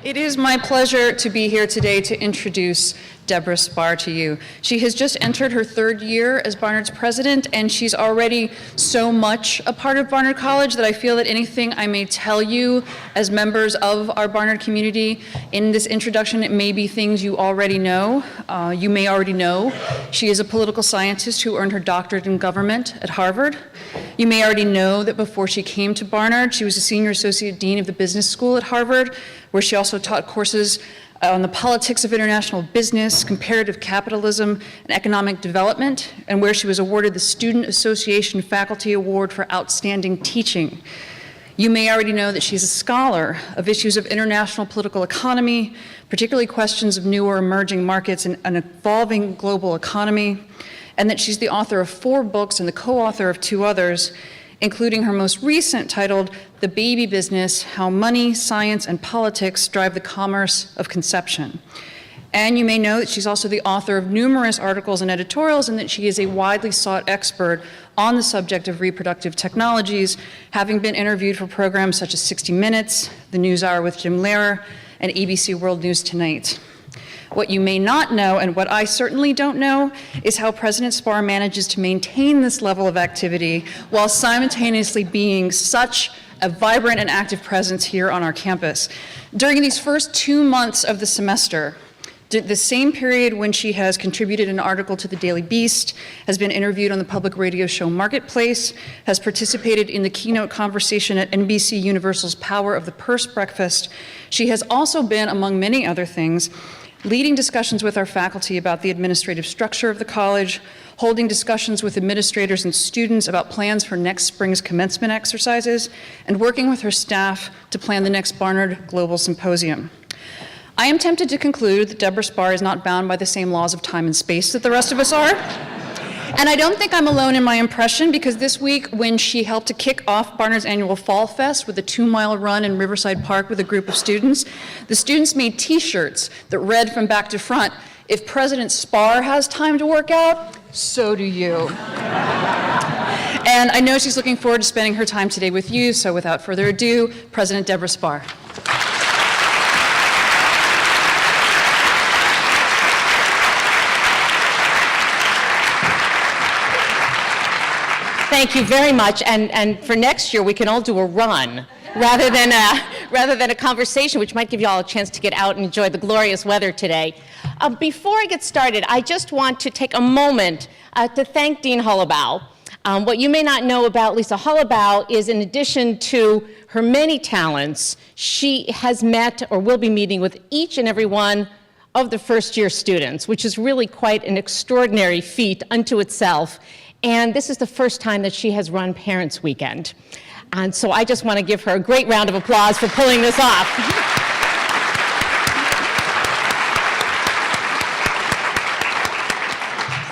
It is my pleasure to be here today to introduce Debora Spar to you. She has just entered her third year as Barnard's president, and she's already so much a part of Barnard College that I feel that anything I may tell you as members of our Barnard community in this introduction, it may be things you already know. You may already know she is a political scientist who earned her doctorate in government at Harvard. You may already know that before she came to Barnard, she was a senior associate dean of the business school at Harvard, where she also taught courses on the politics of international business, comparative capitalism, and economic development, and where she was awarded the Student Association Faculty Award for Outstanding Teaching. You may already know that she's a scholar of issues of international political economy, particularly questions of new or emerging markets and an evolving global economy, and that she's the author of 4 books and the co-author of 2 others, including her most recent titled The Baby Business: How Money, Science, and Politics Drive the Commerce of Conception. And you may know that she's also the author of numerous articles and editorials, and that she is a widely sought expert on the subject of reproductive technologies, having been interviewed for programs such as 60 Minutes, The News Hour with Jim Lehrer, and ABC World News Tonight. What you may not know, and what I certainly don't know, is how President Spar manages to maintain this level of activity while simultaneously being such a vibrant and active presence here on our campus. During these first 2 months of the semester, the same period when she has contributed an article to the Daily Beast, has been interviewed on the public radio show Marketplace, has participated in the keynote conversation at NBC Universal's Power of the Purse Breakfast, she has also been, among many other things, leading discussions with our faculty about the administrative structure of the college, holding discussions with administrators and students about plans for next spring's commencement exercises, and working with her staff to plan the next Barnard Global Symposium. I am tempted to conclude that Debora Spar is not bound by the same laws of time and space that the rest of us are. And I don't think I'm alone in my impression, because this week, when she helped to kick off Barnard's annual Fall Fest with a 2-mile run in Riverside Park with a group of students, the students made T-shirts that read from back to front, "If President Spar has time to work out, so do you." And I know she's looking forward to spending her time today with you, so without further ado, President Debora Spar. Thank you very much, and for next year we can all do a run rather than a conversation, which might give you all a chance to get out and enjoy the glorious weather today. Before I get started, I just want to take a moment to thank Dean Hullabow. What you may not know about Lisa Hullabow is, in addition to her many talents, she has met or will be meeting with each and every one of the first-year students, which is really quite an extraordinary feat unto itself. And this is the first time that she has run Parents' Weekend. And so I just want to give her a great round of applause for pulling this off.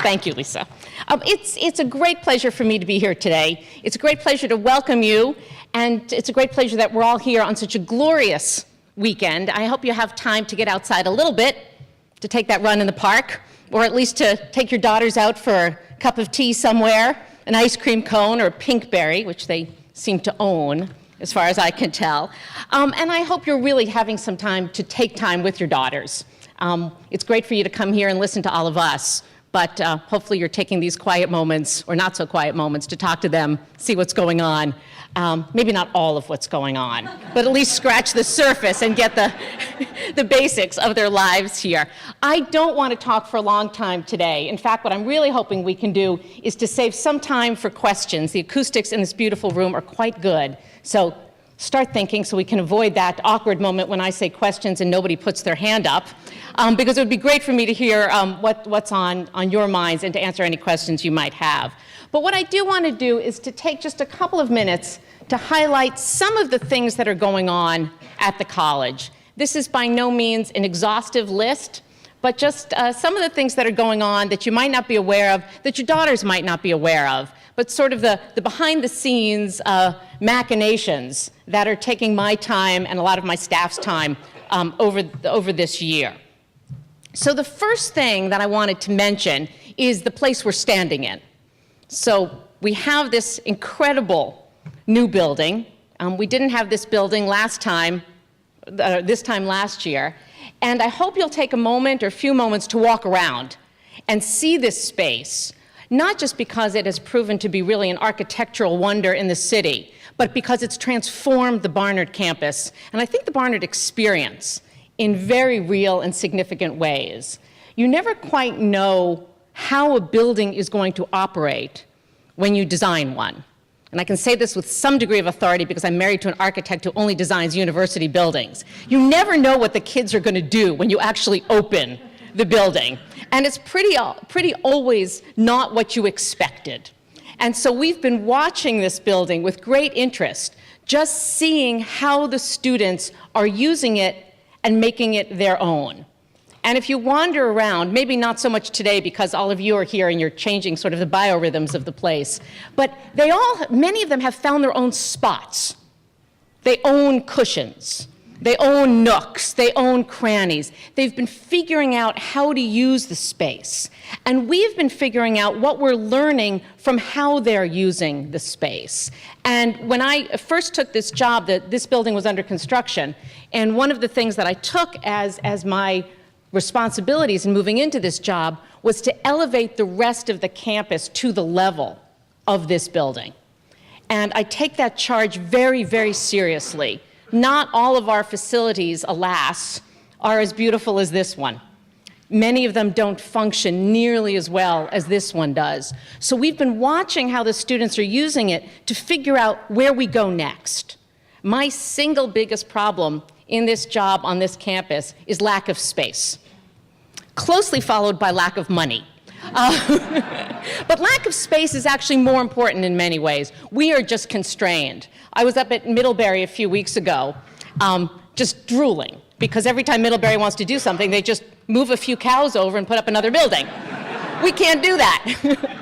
Thank you, Lisa. It's a great pleasure for me to be here today. It's a great pleasure to welcome you, and it's a great pleasure that we're all here on such a glorious weekend. I hope you have time to get outside a little bit, to take that run in the park, or at least to take your daughters out for a cup of tea somewhere, an ice cream cone or a pinkberry, which they seem to own, as far as I can tell. And I hope you're really having some time to take time with your daughters. It's great for you to come here and listen to all of us, but hopefully you're taking these quiet moments, or not so quiet moments, to talk to them, see what's going on. Maybe not all of what's going on, but at least scratch the surface and get the basics of their lives here. I don't want to talk for a long time today. In fact, what I'm really hoping we can do is to save some time for questions. The acoustics in this beautiful room are quite good, so start thinking so we can avoid that awkward moment when I say questions and nobody puts their hand up, because it would be great for me to hear what's on your minds and to answer any questions you might have. But what I do want to do is to take just a couple of minutes to highlight some of the things that are going on at the college. This is by no means an exhaustive list, but just some of the things that are going on that you might not be aware of, that your daughters might not be aware of, but sort of the behind-the-scenes machinations that are taking my time and a lot of my staff's time over this year. So the first thing that I wanted to mention is the place we're standing in. So we have this incredible new building. We didn't have this building last time this time last year. And I hope you'll take a moment or a few moments to walk around and see this space, not just because it has proven to be really an architectural wonder in the city, but because it's transformed the Barnard campus, and I think the Barnard experience, in very real and significant ways. You never quite know how a building is going to operate when you design one. And I can say this with some degree of authority because I'm married to an architect who only designs university buildings. You never know what the kids are going to do when you actually open the building. And it's pretty always not what you expected. And so we've been watching this building with great interest, just seeing how the students are using it and making it their own. And if you wander around, maybe not so much today because all of you are here and you're changing sort of the biorhythms of the place, but many of them have found their own spots. They own cushions. They own nooks. They own crannies. They've been figuring out how to use the space. And we've been figuring out what we're learning from how they're using the space. And when I first took this job, this building was under construction, and one of the things that I took as my responsibilities in moving into this job was to elevate the rest of the campus to the level of this building. And I take that charge very, very seriously. Not all of our facilities, alas, are as beautiful as this one. Many of them don't function nearly as well as this one does. So we've been watching how the students are using it to figure out where we go next. My single biggest problem in this job on this campus is lack of space, closely followed by lack of money. But lack of space is actually more important in many ways. We are just constrained. I was up at Middlebury a few weeks ago, just drooling, because every time Middlebury wants to do something, they just move a few cows over and put up another building. We can't do that.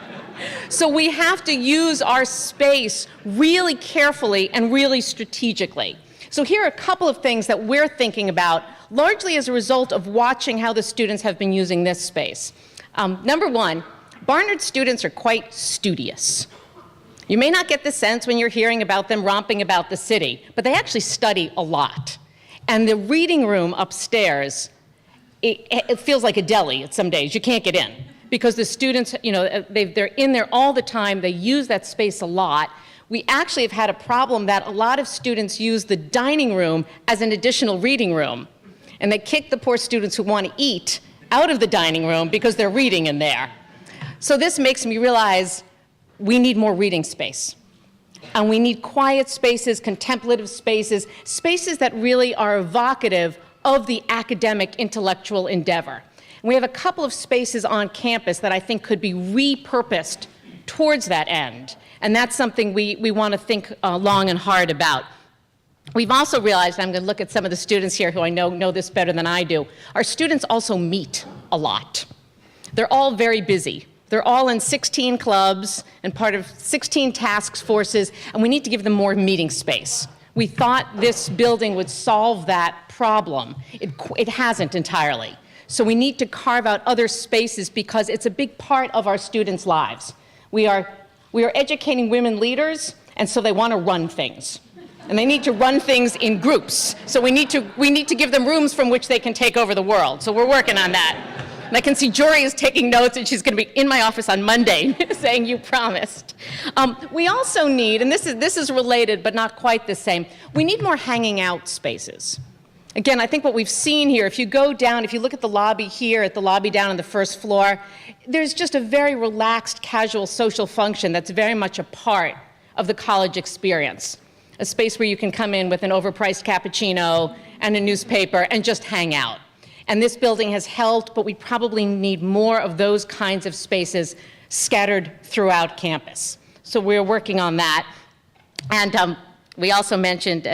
So we have to use our space really carefully and really strategically. So here are a couple of things that we're thinking about, largely as a result of watching how the students have been using this space. Number one, Barnard students are quite studious. You may not get the sense when you're hearing about them romping about the city, but they actually study a lot. And the reading room upstairs, it feels like a deli some days. You can't get in because the students, they're in there all the time. They use that space a lot. We actually have had a problem that a lot of students use the dining room as an additional reading room. And they kick the poor students who want to eat out of the dining room because they're reading in there. So this makes me realize we need more reading space. And we need quiet spaces, contemplative spaces, spaces that really are evocative of the academic intellectual endeavor. And we have a couple of spaces on campus that I think could be repurposed towards that end. And that's something we want to think long and hard about. We've also realized, and I'm going to look at some of the students here who I know this better than I do, our students also meet a lot. They're all very busy. They're all in 16 clubs and part of 16 task forces, and we need to give them more meeting space. We thought this building would solve that problem. It hasn't entirely. So we need to carve out other spaces because it's a big part of our students' lives. We are educating women leaders, and so they want to run things. And they need to run things in groups. So we need to give them rooms from which they can take over the world. So we're working on that. And I can see Jory is taking notes, and she's going to be in my office on Monday saying, you promised. We also need, and this is related but not quite the same, we need more hanging out spaces. Again, I think what we've seen here, if you go down, if you look at the lobby here, at the lobby down on the first floor, there's just a very relaxed, casual social function that's very much a part of the college experience. A space where you can come in with an overpriced cappuccino and a newspaper and just hang out. And this building has helped, but we probably need more of those kinds of spaces scattered throughout campus. So we're working on that. And we also mentioned,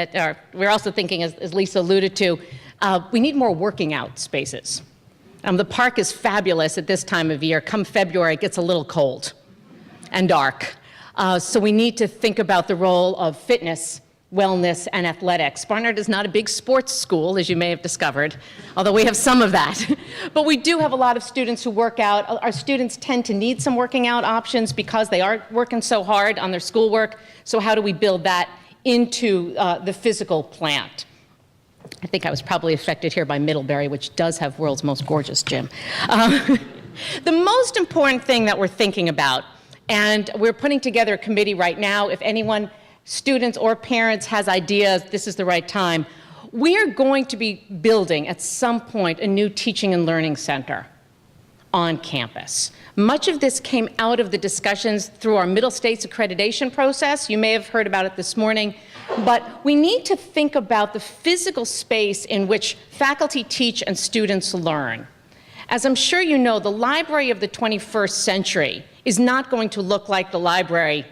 we're also thinking, as Lisa alluded to, we need more working out spaces. The park is fabulous at this time of year. Come February, it gets a little cold and dark. So we need to think about the role of fitness, wellness, and athletics. Barnard is not a big sports school, as you may have discovered, although we have some of that. But we do have a lot of students who work out. Our students tend to need some working out options because they are working so hard on their schoolwork. So how do we build that into the physical plant? I think I was probably affected here by Middlebury, which does have world's most gorgeous gym. The most important thing that we're thinking about, and we're putting together a committee right now, if anyone, students or parents, has ideas, this is the right time. We are going to be building at some point a new teaching and learning center on campus. Much of this came out of the discussions through our Middle States accreditation process. You may have heard about it this morning, but we need to think about the physical space in which faculty teach and students learn. As I'm sure you know, the library of the 21st century is not going to look like the library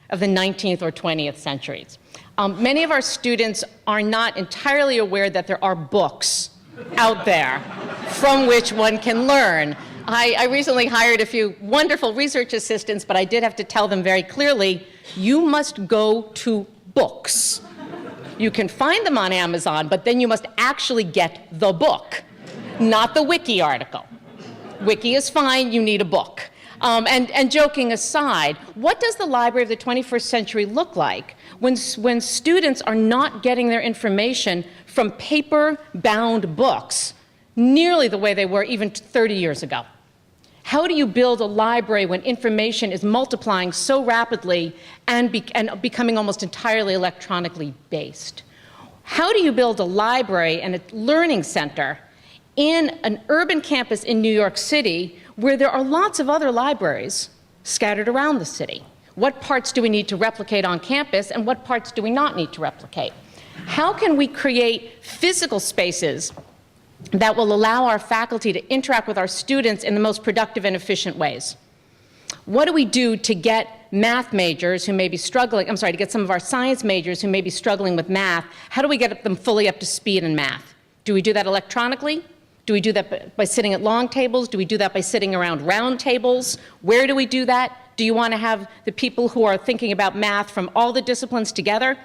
of the 19th or 20th centuries. Many of our students are not entirely aware that there are books out there from which one can learn. I recently hired a few wonderful research assistants, but I did have to tell them very clearly, you must go to books. You can find them on Amazon, but then you must actually get the book, not the wiki article. Wiki is fine, you need a book. And joking aside, what does the library of the 21st century look like when students are not getting their information from paper-bound books nearly the way they were even 30 years ago? How do you build a library when information is multiplying so rapidly and becoming almost entirely electronically based? How do you build a library and a learning center in an urban campus in New York City where there are lots of other libraries scattered around the city? What parts do we need to replicate on campus and what parts do we not need to replicate? How can we create physical spaces that will allow our faculty to interact with our students in the most productive and efficient ways? What do we do to get math majors who may be struggling, to get some of our science majors who may be struggling with math, how do we get them fully up to speed in math? Do we do that electronically? Do we do that by sitting at long tables? Do we do that by sitting around round tables? Where do we do that? Do you want to have the people who are thinking about math from all the disciplines together?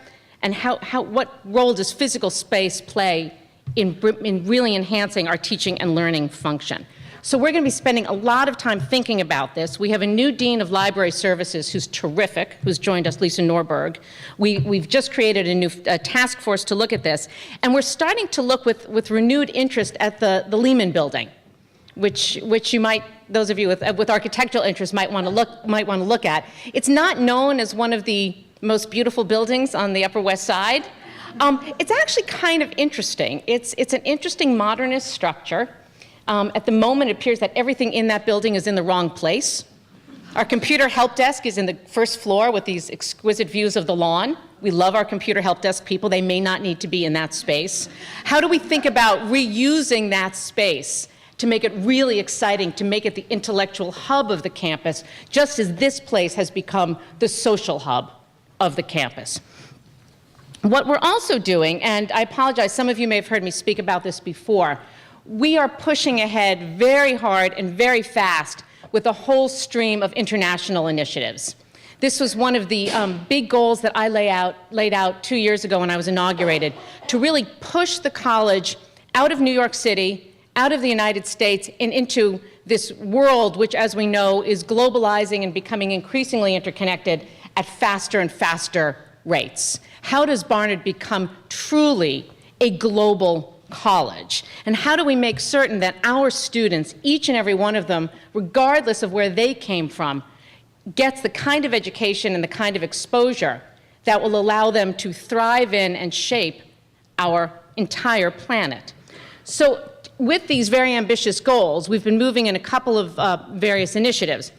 And what role does physical space play in really enhancing our teaching and learning function? So we're going to be spending a lot of time thinking about this. We have a new Dean of Library Services who's terrific, who's joined us, Lisa Norberg. We've just created a new task force to look at this. And we're starting to look with renewed interest at the Lehman Building, which you might, those of you with architectural interest might want to look at. It's not known as one of the most beautiful buildings on the Upper West Side. It's actually kind of interesting. It's an interesting modernist structure. At the moment, it appears that everything in that building is in the wrong place. Our computer help desk is in the first floor with these exquisite views of the lawn. We love our computer help desk people. They may not need to be in that space. How do we think about reusing that space to make it really exciting, to make it the intellectual hub of the campus, just as this place has become the social hub of the campus? What we're also doing, and I apologize, some of you may have heard me speak about this before, we are pushing ahead very hard and very fast with a whole stream of international initiatives. This was one of the big goals that I laid out 2 years ago when I was inaugurated, to really push the college out of New York City, out of the United States, and into this world which, as we know, is globalizing and becoming increasingly interconnected at faster and faster rates. How does Barnard become truly a global college? And how do we make certain that our students, each and every one of them, regardless of where they came from, gets the kind of education and the kind of exposure that will allow them to thrive in and shape our entire planet? So with these very ambitious goals, we've been moving in a couple of various initiatives.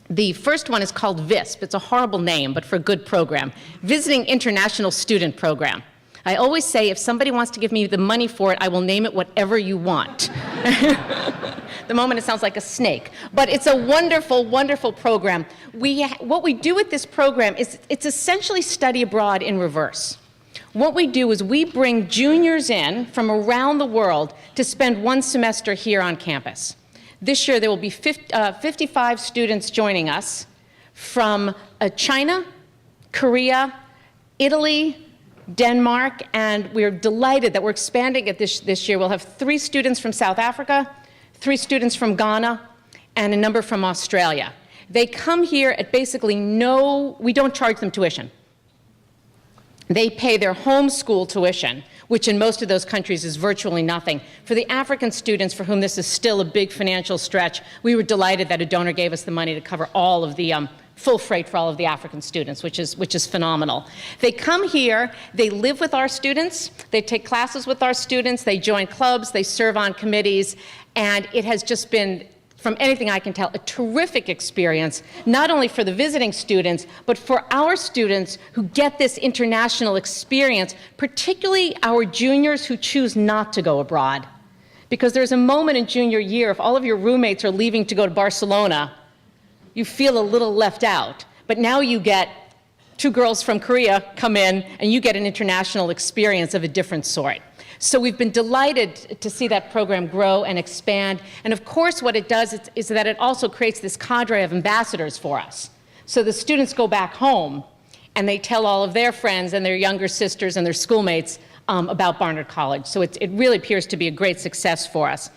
The first one is called VISP. It's a horrible name, but for a good program. Visiting International Student Program. I always say, if somebody wants to give me the money for it, I will name it whatever you want. The moment it sounds like a snake. But it's a wonderful, wonderful program. What we do with this program is it's essentially study abroad in reverse. What we do is we bring juniors in from around the world to spend one semester here on campus. This year there will be 55 students joining us from China, Korea, Italy, Denmark, and we're delighted that we're expanding it this year. We'll have 3 students from South Africa, 3 students from Ghana, and a number from Australia. They come here at basically we don't charge them tuition. They pay their home school tuition, which in most of those countries is virtually nothing. For the African students for whom this is still a big financial stretch, we were delighted that a donor gave us the money to cover all of the full freight for all of the African students, which is phenomenal. They come here, they live with our students, they take classes with our students, they join clubs, they serve on committees, and it has just been, from anything I can tell, a terrific experience, not only for the visiting students, but for our students who get this international experience, particularly our juniors who choose not to go abroad. Because there's a moment in junior year, if all of your roommates are leaving to go to Barcelona, you feel a little left out. But now you get 2 girls from Korea come in, and you get an international experience of a different sort. So we've been delighted to see that program grow and expand. And of course, what it does is that it also creates this cadre of ambassadors for us. So the students go back home, and they tell all of their friends and their younger sisters and their schoolmates about Barnard College. So it really appears to be a great success for us.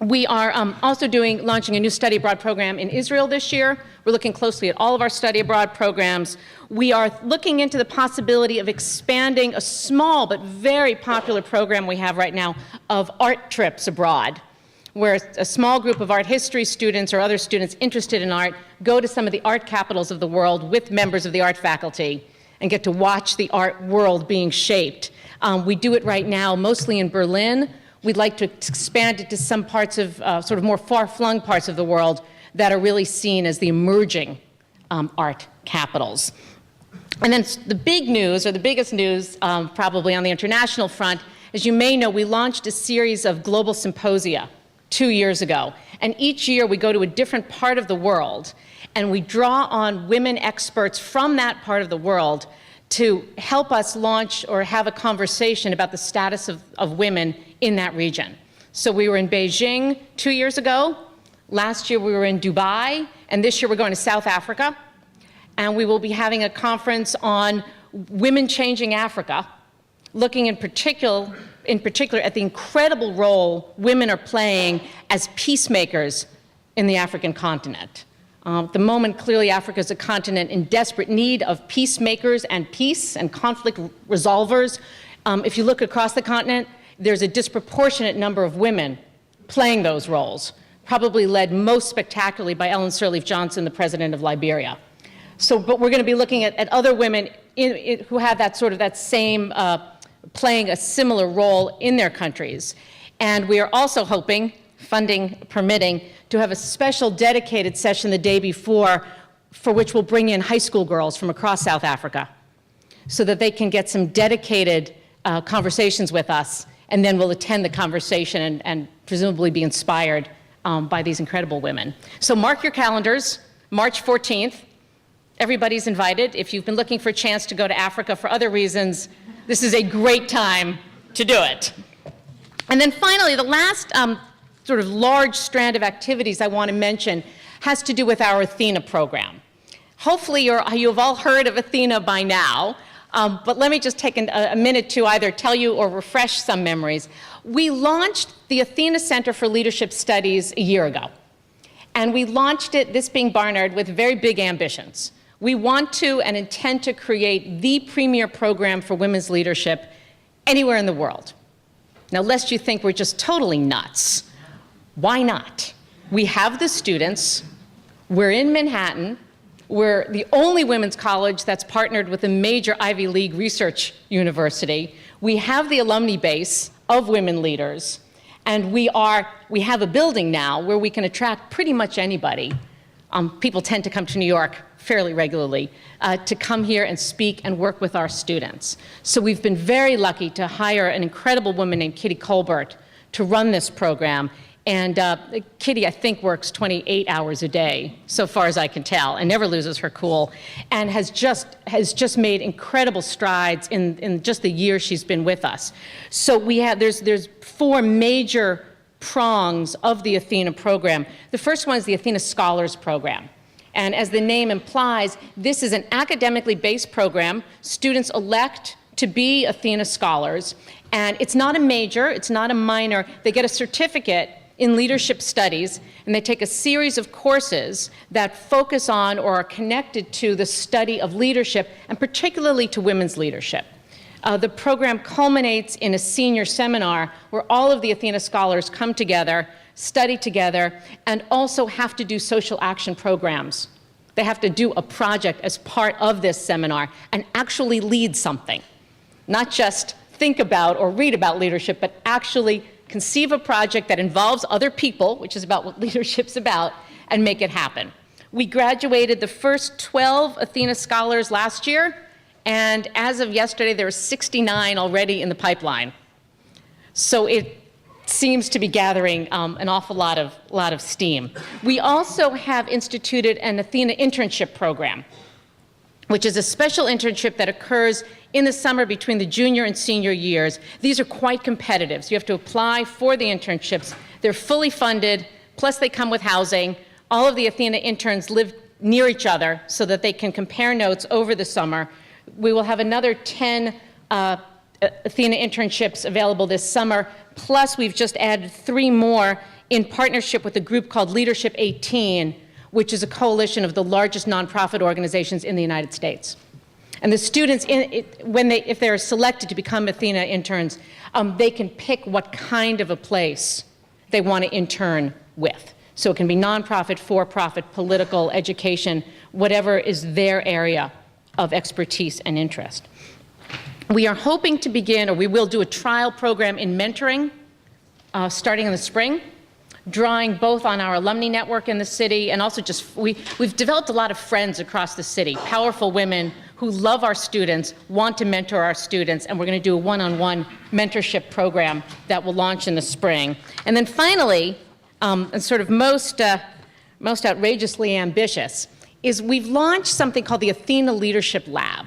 We are also launching a new study abroad program in Israel this year. We're looking closely at all of our study abroad programs. We are looking into the possibility of expanding a small but very popular program we have right now of art trips abroad, where a small group of art history students or other students interested in art go to some of the art capitals of the world with members of the art faculty and get to watch the art world being shaped. We do it right now mostly in Berlin. We'd like to expand it to some parts of sort of more far-flung parts of the world that are really seen as the emerging art capitals. And then the big news, or the biggest news probably on the international front, as you may know, we launched a series of global symposia 2 years ago. And each year we go to a different part of the world, and we draw on women experts from that part of the world to help us launch or have a conversation about the status of women in that region. So we were in Beijing 2 years ago. Last year we were in Dubai, and this year we're going to South Africa. And we will be having a conference on women changing Africa, looking in particular at the incredible role women are playing as peacemakers in the African continent. At the moment, clearly, Africa is a continent in desperate need of peacemakers and peace and conflict resolvers. If you look across the continent, there's a disproportionate number of women playing those roles, probably led most spectacularly by Ellen Sirleaf Johnson, the president of Liberia. But we're going to be looking at other women who have that same, playing a similar role in their countries. And we are also hoping, funding permitting, to have a special dedicated session the day before, for which we'll bring in high school girls from across South Africa, so that they can get some dedicated conversations with us, and then we'll attend the conversation and presumably be inspired by these incredible women. So mark your calendars, March 14th. Everybody's invited. If you've been looking for a chance to go to Africa for other reasons, this is a great time to do it. And then finally, the last sort of large strand of activities I want to mention has to do with our Athena program. Hopefully you've all heard of Athena by now, but let me just take a minute to either tell you or refresh some memories. We launched the Athena Center for Leadership Studies a year ago, and we launched it, this being Barnard, with very big ambitions. We want to and intend to create the premier program for women's leadership anywhere in the world. Now, lest you think we're just totally nuts, why not? We have the students, we're in Manhattan, we're the only women's college that's partnered with a major Ivy League research university, we have the alumni base of women leaders, and we have a building now where we can attract pretty much anybody. People tend to come to New York fairly regularly to come here and speak and work with our students. So we've been very lucky to hire an incredible woman named Kitty Colbert to run this program. And Kitty, I think, works 28 hours a day, so far as I can tell, and never loses her cool, and has just made incredible strides in just the year she's been with us. So there's 4 major prongs of the Athena program. The first one is the Athena Scholars Program. And as the name implies, this is an academically based program. Students elect to be Athena Scholars. And it's not a major, it's not a minor. They get a certificate in leadership studies, and they take a series of courses that focus on or are connected to the study of leadership, and particularly to women's leadership. The program culminates in a senior seminar where all of the Athena scholars come together, study together, and also have to do social action programs. They have to do a project as part of this seminar and actually lead something. Not just think about or read about leadership, but actually conceive a project that involves other people, which is about what leadership's about, and make it happen. We graduated the first 12 Athena scholars last year, and as of yesterday, there are 69 already in the pipeline. So it seems to be gathering an awful lot of steam. We also have instituted an Athena Internship Program, which is a special internship that occurs in the summer between the junior and senior years. These are quite competitive, so you have to apply for the internships. They're fully funded, plus they come with housing. All of the Athena interns live near each other so that they can compare notes over the summer. We will have another 10 Athena internships available this summer, plus we've just added 3 more in partnership with a group called Leadership 18, which is a coalition of the largest nonprofit organizations in the United States. And the students, if they're selected to become Athena interns, they can pick what kind of a place they want to intern with. So it can be nonprofit, for-profit, political, education, whatever is their area of expertise and interest. We are hoping to begin, or we will do a trial program in mentoring starting in the spring, drawing both on our alumni network in the city and also just, we've developed a lot of friends across the city, powerful women who love our students, want to mentor our students, and we're going to do a one-on-one mentorship program that will launch in the spring. And then finally, and sort of most outrageously ambitious, is we've launched something called the Athena Leadership Lab.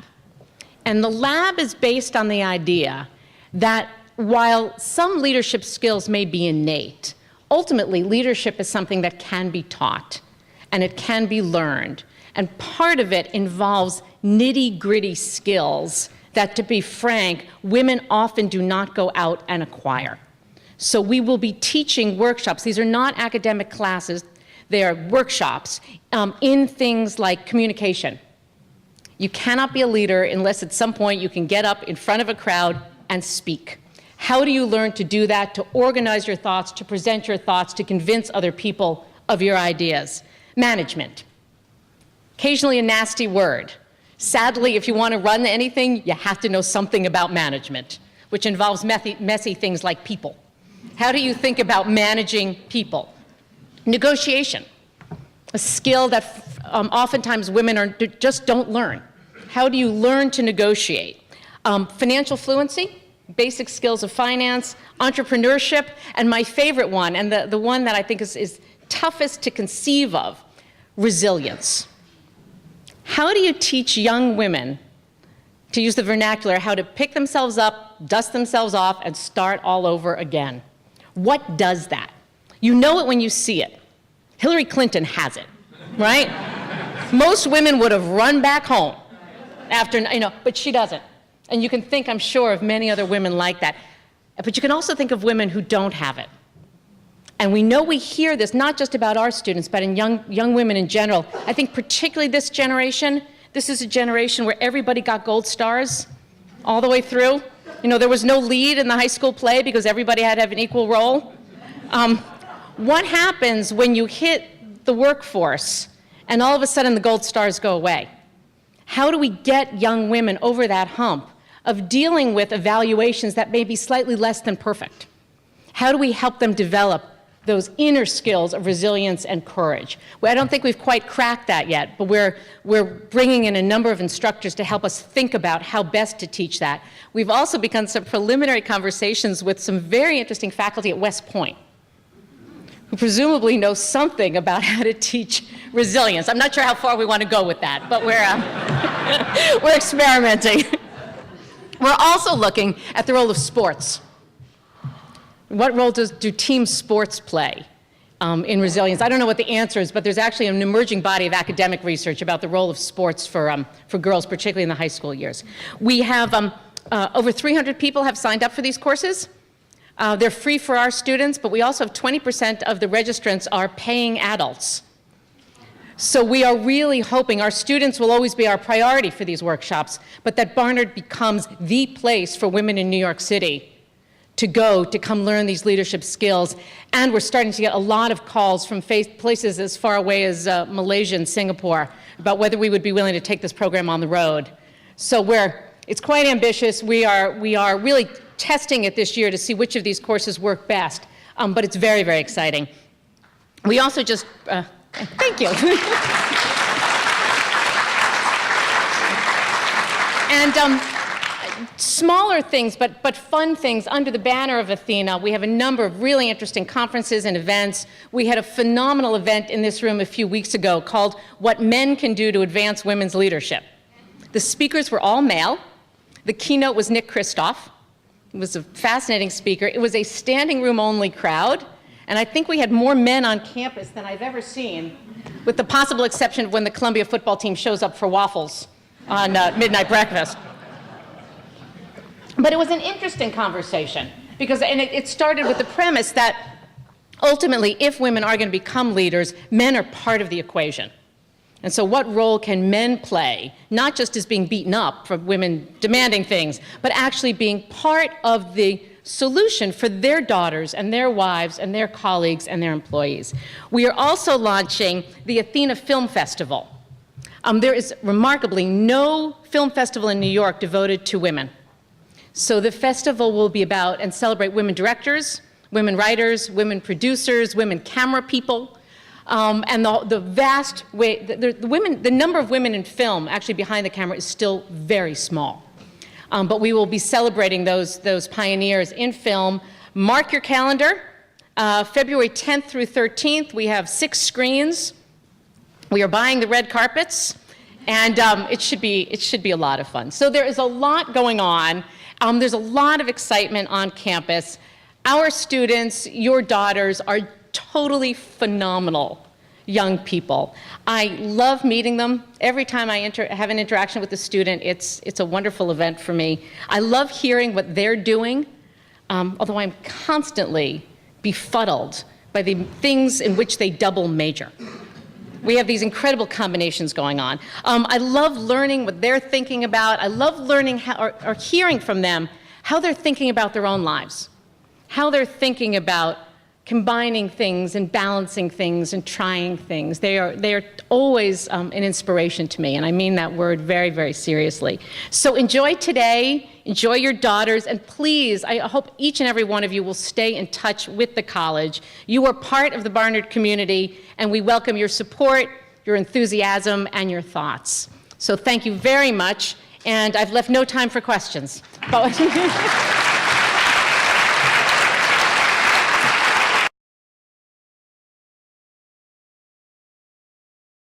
And the lab is based on the idea that while some leadership skills may be innate, ultimately leadership is something that can be taught and it can be learned. And part of it involves nitty-gritty skills that, to be frank, women often do not go out and acquire. So we will be teaching workshops. These are not academic classes. They are workshops in things like communication. You cannot be a leader unless at some point you can get up in front of a crowd and speak. How do you learn to do that, to organize your thoughts, to present your thoughts, to convince other people of your ideas? Management. Occasionally a nasty word. Sadly, if you want to run anything, you have to know something about management, which involves messy things like people. How do you think about managing people? Negotiation, a skill that oftentimes women just don't learn. How do you learn to negotiate? Financial fluency, basic skills of finance, entrepreneurship, and my favorite one, and the one that I think is toughest to conceive of, resilience. How do you teach young women, to use the vernacular, how to pick themselves up, dust themselves off, and start all over again? What does that? You know it when you see it. Hillary Clinton has it, right? Most women would have run back home after, but she doesn't. And you can think, I'm sure, of many other women like that. But you can also think of women who don't have it. And we know we hear this not just about our students, but in young women in general. I think particularly this generation, this is a generation where everybody got gold stars all the way through. There was no lead in the high school play because everybody had to have an equal role. What happens when you hit the workforce and all of a sudden the gold stars go away? How do we get young women over that hump of dealing with evaluations that may be slightly less than perfect? How do we help them develop those inner skills of resilience and courage? Well, I don't think we've quite cracked that yet, but we're bringing in a number of instructors to help us think about how best to teach that. We've also begun some preliminary conversations with some very interesting faculty at West Point, who presumably know something about how to teach resilience. I'm not sure how far we want to go with that, but we're experimenting. We're also looking at the role of sports. What role do team sports play in resilience? I don't know what the answer is, but there's actually an emerging body of academic research about the role of sports for girls, particularly in the high school years. We have over 300 people have signed up for these courses. They're free for our students, but we also have 20% of the registrants are paying adults. So we are really hoping our students will always be our priority for these workshops, but that Barnard becomes the place for women in New York City to go to come learn these leadership skills. And we're starting to get a lot of calls from places as far away as Malaysia and Singapore about whether we would be willing to take this program on the road. So it's quite ambitious. We are really testing it this year to see which of these courses work best, but it's very, very exciting. We also just, thank you. And smaller things, but fun things under the banner of Athena. We have a number of really interesting conferences and events. We had a phenomenal event in this room a few weeks ago called What Men Can Do to Advance Women's Leadership. The speakers were all male. The keynote was Nick Kristof. He was a fascinating speaker. It was a standing room only crowd. And I think we had more men on campus than I've ever seen, with the possible exception of when the Columbia football team shows up for waffles on midnight breakfast. But it was an interesting conversation, because it started with the premise that ultimately, if women are going to become leaders, men are part of the equation. And so what role can men play, not just as being beaten up for women demanding things, but actually being part of the solution for their daughters and their wives and their colleagues and their employees. We are also launching the Athena Film Festival. There is remarkably no film festival in New York devoted to women. So the festival will be about and celebrate women directors, women writers, women producers, women camera people, and the vast way, the number of women in film actually behind the camera is still very small. But we will be celebrating those pioneers in film. Mark your calendar, February 10th through 13th, we have 6 screens. We are buying the red carpets, and it should be a lot of fun. So there is a lot going on. There's a lot of excitement on campus. Our students, your daughters, are totally phenomenal young people. I love meeting them. Every time I have an interaction with a student, it's a wonderful event for me. I love hearing what they're doing, although I'm constantly befuddled by the things in which they double major. We have these incredible combinations going on. I love learning what they're thinking about. I love learning or hearing from them how they're thinking about their own lives, how they're thinking about combining things and balancing things and trying things. They are always an inspiration to me, and I mean that word very, very seriously. So enjoy today, enjoy your daughters, and please, I hope each and every one of you will stay in touch with the college. You are part of the Barnard community, and we welcome your support, your enthusiasm, and your thoughts. So thank you very much, and I've left no time for questions.